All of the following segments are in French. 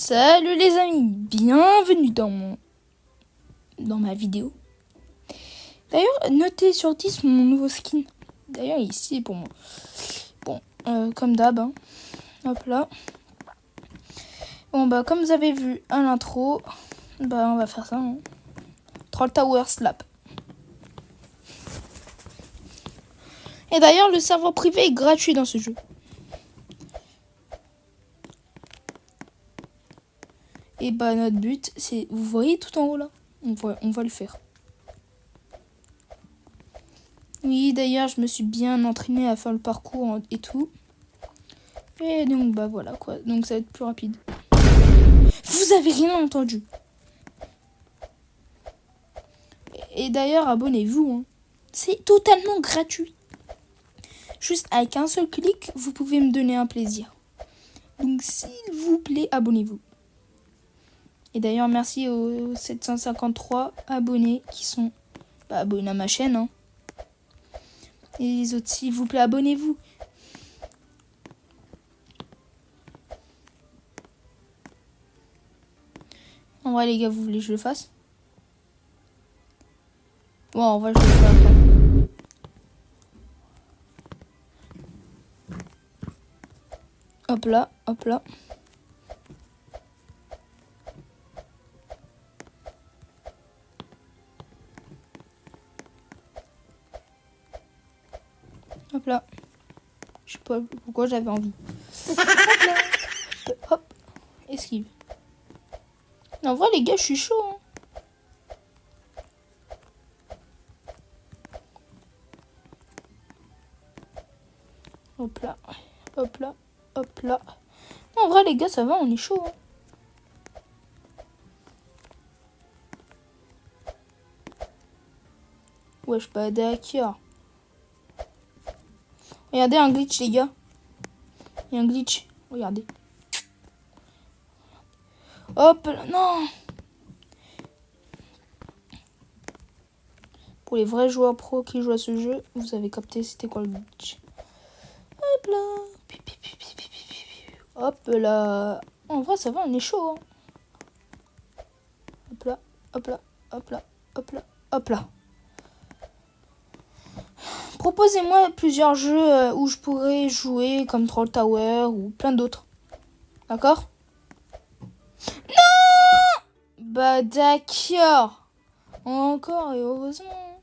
Salut les amis, bienvenue dans ma vidéo. D'ailleurs, notez sur 10 mon nouveau skin. D'ailleurs, ici pour moi. Bon, comme d'hab, hein. Hop là. Bon, bah, comme vous avez vu à l'intro, bah, on va faire ça, hein. Troll Tower Slap. Et d'ailleurs, le serveur privé est gratuit dans ce jeu. Et bah, notre but, c'est... Vous voyez tout en haut, là? On va le faire. Oui, d'ailleurs, je me suis bien entraînée à faire le parcours et tout. Et donc, bah voilà quoi. Donc, ça va être plus rapide. Vous avez rien entendu. Et d'ailleurs, abonnez-vous, hein. C'est totalement gratuit. Juste avec un seul clic, vous pouvez me donner un plaisir. Donc, s'il vous plaît, abonnez-vous. Et d'ailleurs, merci aux 753 abonnés qui sont abonnés à ma chaîne, hein. Et les autres, s'il vous plaît, abonnez-vous. En vrai, les gars, vous voulez que je le fasse? Bon, en vrai, je le ferai après. Hop là, hop là. Hop là. Je sais pas pourquoi j'avais envie. Hop là. Hop. Esquive. En vrai, les gars, je suis chaud, hein. Hop là. Hop là. Hop là. Non, en vrai, les gars, ça va, on est chaud, hein. Wesh, pas d'accord. Regardez un glitch, les gars. Il y a un glitch. Regardez. Hop là. Non. Pour les vrais joueurs pros qui jouent à ce jeu, vous avez capté c'était quoi le glitch. Hop là. Hop là. En vrai, ça va, on est chaud, hein. Hop là. Hop là. Hop là. Hop là. Hop là. Proposez-moi plusieurs jeux où je pourrais jouer comme Troll Tower ou plein d'autres. D'accord? Non! Bah d'accord. Encore et heureusement.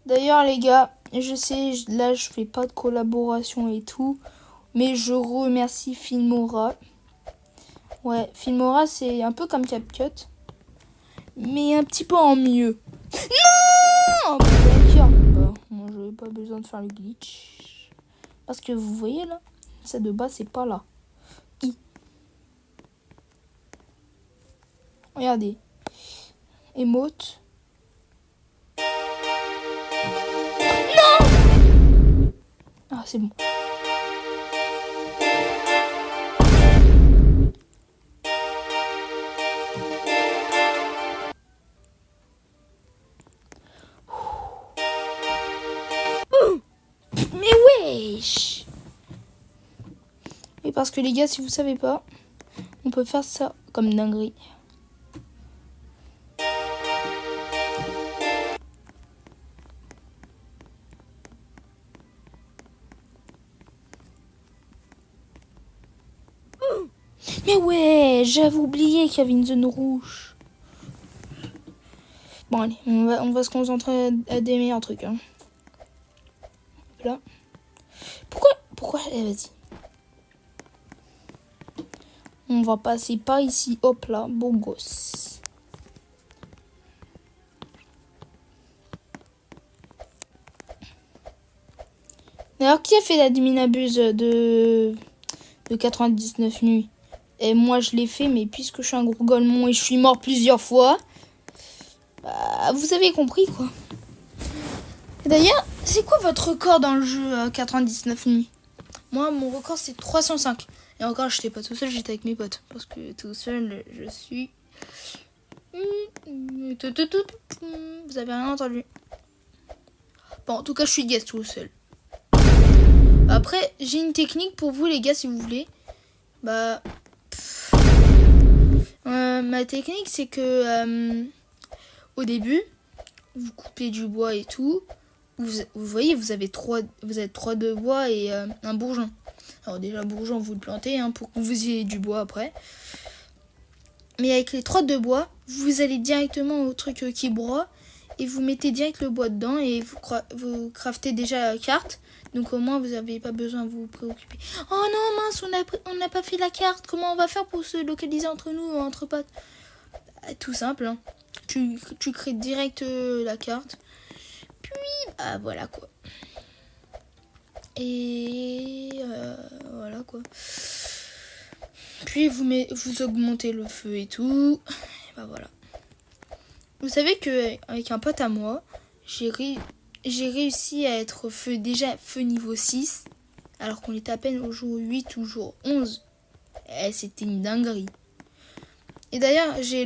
D'ailleurs les gars, je sais, là je fais pas de collaboration et tout, mais je remercie Filmora. Ouais, Filmora c'est un peu comme CapCut, mais un petit peu en mieux. Non! Bah d'accord. Bah, moi j'avais pas besoin de faire le glitch. Parce que vous voyez là, ça de bas c'est pas là. Regardez. Emote. Non! Ah c'est bon. Mais wesh! Et parce que les gars, si vous savez pas, on peut faire ça comme dinguerie. Mais ouais, j'avais oublié qu'il y avait une zone rouge. Bon allez, on va se concentrer à des meilleurs trucs, hein. Hop là. Pourquoi vas-y. On va passer par ici. Hop là, beau gosse. D'ailleurs, qui a fait l'admin abuse de 99 nuits? Et moi, je l'ai fait, mais puisque je suis un gros golemon et je suis mort plusieurs fois, bah, vous avez compris, quoi. Et d'ailleurs, c'est quoi votre record dans le jeu 99 nuits? Moi, mon record, c'est 305. Et encore, j'étais pas tout seul, j'étais avec mes potes. Parce que tout seul, je suis... Vous avez rien entendu. Bon, en tout cas, je suis guest tout seul. Après, j'ai une technique pour vous les gars si vous voulez. Bah, ma technique c'est que au début, vous coupez du bois et tout. Vous voyez, vous avez trois de bois et un bourgeon. Alors déjà, bourgeon, vous le plantez pour que vous ayez du bois après. Mais avec les 3 de bois, vous allez directement au truc qui broie et vous mettez direct le bois dedans et vous craftez déjà la carte. Donc au moins, vous n'avez pas besoin de vous préoccuper. Oh non, mince, on n'a pas fait la carte. Comment on va faire pour se localiser entre nous, entre potes? Tout simple. Tu crées direct la carte. Puis, bah voilà quoi. Et voilà quoi. Puis vous augmentez le feu et tout. Et bah voilà. Vous savez qu'avec un pote à moi, j'ai réussi à être feu niveau 6. Alors qu'on était à peine au jour 8 ou jour 11. Et c'était une dinguerie. Et d'ailleurs, j'ai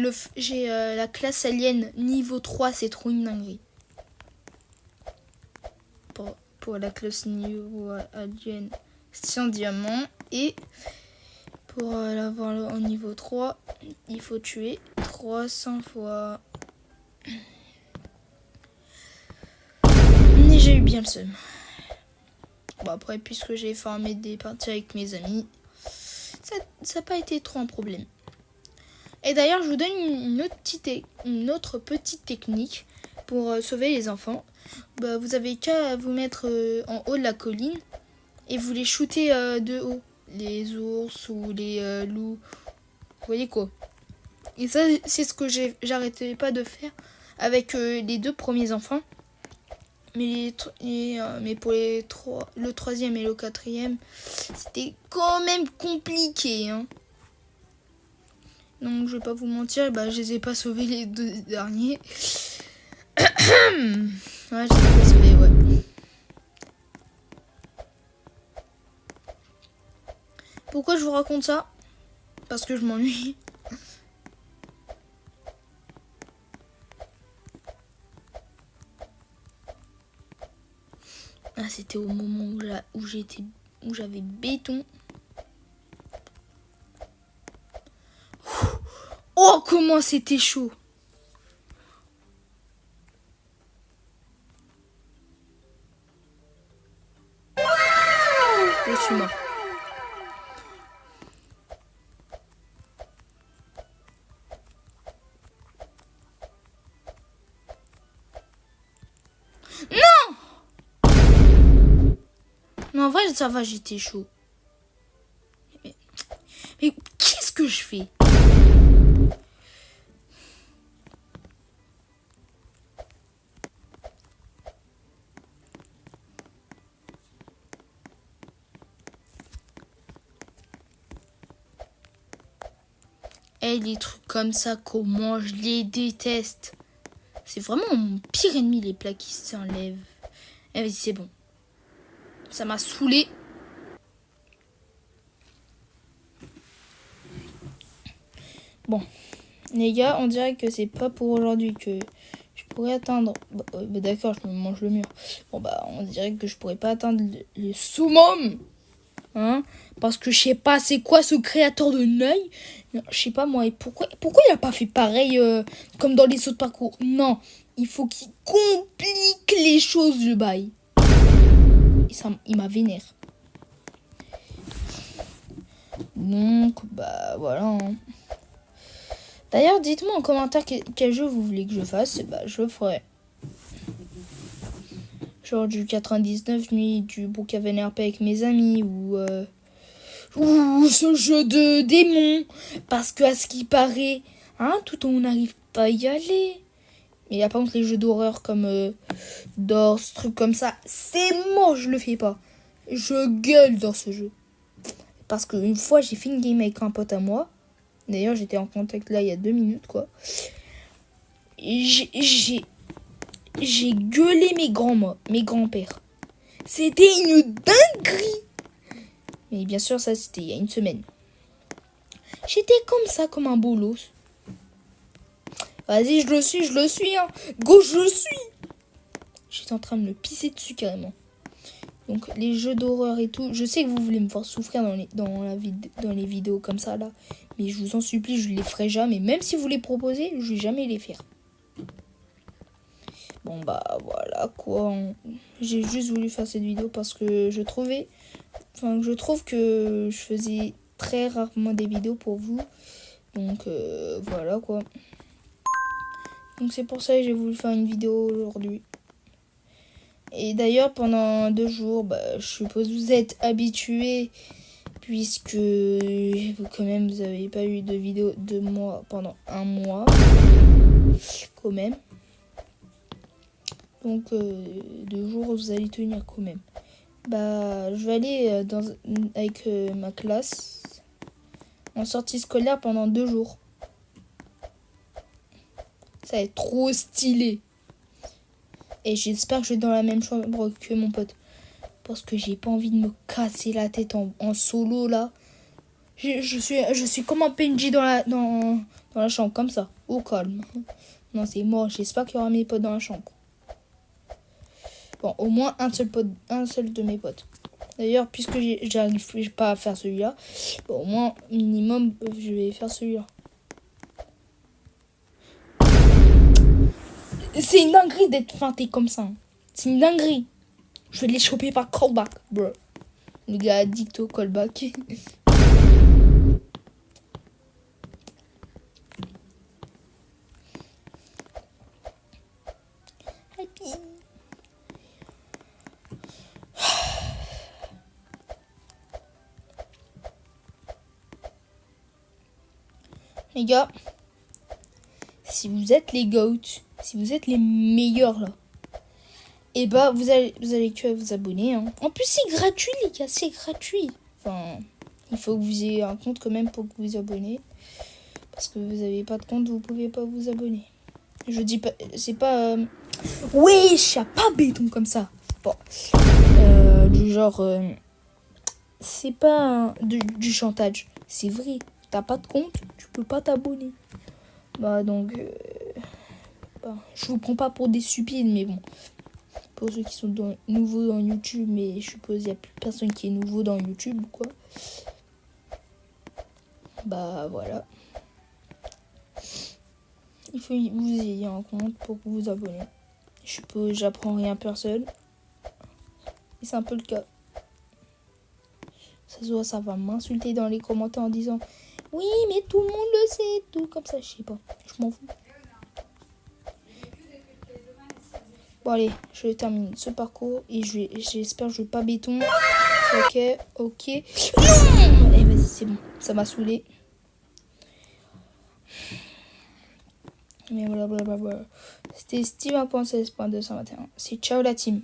la classe alien niveau 3, c'est trop une dinguerie. Pour la classe niveau alien, c'est un diamant. Et pour l'avoir en niveau 3, il faut tuer 300 fois. Mais j'ai eu bien le seum. Bon après, puisque j'ai formé des parties avec mes amis, ça n'a pas été trop un problème. Et d'ailleurs, je vous donne une autre petite technique pour sauver les enfants. Bah, vous avez qu'à vous mettre en haut de la colline et vous les shooter de haut. Les ours ou les loups. Vous voyez quoi? Et ça, c'est ce que j'arrêtais pas de faire avec les 2 premiers enfants. Mais pour le 3e et le 4e, c'était quand même compliqué. Donc je vais pas vous mentir, je les ai pas sauvés les 2 derniers. Ouais, je les ai pas sauvés, ouais. Pourquoi je vous raconte ça? Parce que je m'ennuie. Ah, c'était au moment où j'avais béton. Oh, comment c'était chaud! Je suis mort. Non! Non, en vrai, ça va, j'étais chaud. Mais qu'est-ce que je fais? Et les trucs comme ça, comment je les déteste. C'est vraiment mon pire ennemi, les plats qui s'enlèvent. Eh vas-y, c'est bon. Ça m'a saoulé. Bon, les gars, on dirait que c'est pas pour aujourd'hui que je pourrais atteindre... d'accord, je me mange le mur. Bon, on dirait que je pourrais pas atteindre le summum. Parce que je sais pas c'est quoi ce créateur de Neuil. Je sais pas moi, et pourquoi il a pas fait pareil comme dans les autres parcours? Non, il faut qu'il complique les choses, le bail. Et ça, il m'a vénère. Donc voilà. D'ailleurs, dites-moi en commentaire quel jeu vous voulez que je fasse, et je le ferai. Genre du 99 nuits, du Brookhaven RP avec mes amis, ou ce jeu de démons. Parce que à ce qui paraît, tout on n'arrive pas à y aller. Mais par contre les jeux d'horreur comme Doors, trucs comme ça, c'est mort, je le fais pas. Je gueule dans ce jeu. Parce qu'une fois j'ai fait une game avec un pote à moi. D'ailleurs j'étais en contact là il y a 2 minutes quoi. J'ai gueulé mes grands-pères. C'était une dinguerie. Mais bien sûr ça c'était il y a une semaine. J'étais comme ça, comme un bolos. Vas-y, je le suis. Go, je le suis. J'étais en train de me pisser dessus carrément. Donc les jeux d'horreur et tout, je sais que vous voulez me voir souffrir dans les vidéos comme ça là, mais je vous en supplie, je les ferai jamais. Même si vous les proposez, je vais jamais les faire. Bon bah voilà quoi. J'ai juste voulu faire cette vidéo parce que je trouve que je faisais très rarement des vidéos pour vous. Donc voilà quoi. Donc c'est pour ça que j'ai voulu faire une vidéo aujourd'hui. Et d'ailleurs pendant 2 jours, je suppose que vous êtes habitués puisque quand même vous n'avez pas eu de vidéo de moi pendant 1 mois. Quand même. Donc 2 jours vous allez tenir quand même. Je vais aller avec ma classe en sortie scolaire pendant 2 jours. Ça va être trop stylé. Et j'espère que je vais dans la même chambre que mon pote. Parce que j'ai pas envie de me casser la tête en solo là. Je suis comme un PNJ dans la chambre, comme ça, au calme. Non, c'est mort. J'espère qu'il y aura mes potes dans la chambre. Bon, au moins un seul de mes potes. D'ailleurs, puisque j'arrive pas à faire celui-là, au moins, minimum, je vais faire celui-là. C'est une dinguerie d'être feinté comme ça. C'est une dinguerie. Je vais les choper par callback, bro. Le gars addict au callback. Les gars, si vous êtes les GOAT, si vous êtes les meilleurs là, et vous allez que vous abonner. Hein. En plus, c'est gratuit, les gars, c'est gratuit. Enfin, il faut que vous ayez un compte quand même pour que vous abonnez. Parce que vous n'avez pas de compte, vous pouvez pas vous abonner. Je dis pas, c'est pas. Wesh, y'a pas béton comme ça. Bon, du genre, c'est pas du chantage. C'est vrai. T'as pas de compte, tu peux pas t'abonner. Donc, je vous prends pas pour des stupides, mais bon. Pour ceux qui sont nouveaux dans YouTube, mais je suppose qu'il n'y a plus personne qui est nouveau dans YouTube, quoi. Voilà. Il faut que vous ayez un compte pour vous abonner. Je suppose j'apprends rien à personne. Et c'est un peu le cas. Ça va m'insulter dans les commentaires en disant oui, mais tout le monde le sait, tout comme ça, je sais pas. Je m'en fous. Bon allez, je termine ce parcours et j'espère que je vais pas béton. Ok. Non. Eh vas-y, c'est bon, ça m'a saoulé. Mais voilà. C'était Steve 1.16.221. C'est ciao la team.